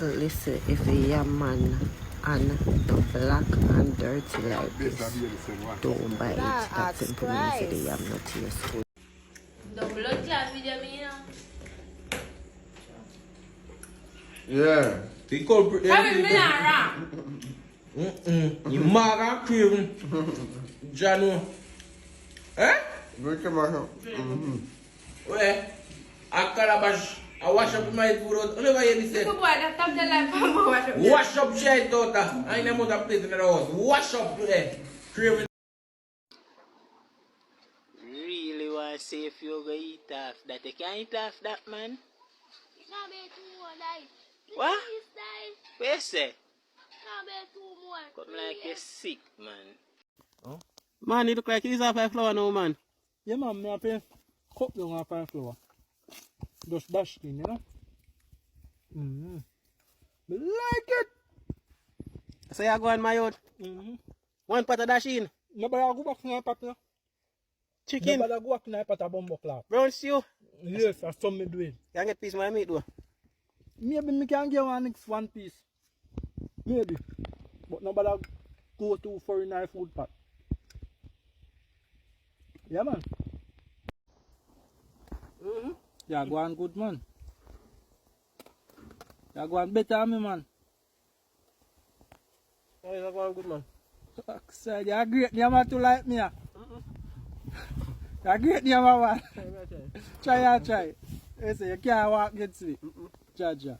Listen, if a yam man and the black and dirty like this, don't buy it. That simply means that the yam not taste. The blood clot with you, you know. Yeah. The culprit. Having me not wrong. You mad and craving. Jano. Eh? Good tomorrow. Where? I calabash. I wash up my food out. Only way you say. Wash up shit, daughter. I ain't never that place in the house. Wash up today. Craving. Really want to say if you're going to eat off that? You can't eat off that, man. Now be 2 more nights. What? This time. What you say? Now be 2 more. Come like you're sick, man. Oh? Man, you look like he's off 5 flour now, man. Yeah, man, I pay cup down off 5 flour. Just dash in, you know? I like it! So you go on my out? One pot of dash in? Nobody go back to my pot now. Chicken? Nobody go back to my pot of bumbo clap. Brown stew? Yes, that's some me do it. Can I get a piece of my meat though? Maybe I can get one piece. Maybe. But nobody go to for a food pot. Yeah, man. Yeah, go on good, man. Yeah, go on better, me, man. Oh, you're going good, man. Said you're great, you man to like me. You're great, you man. Try. You say you can't walk, get sleep. Jaja.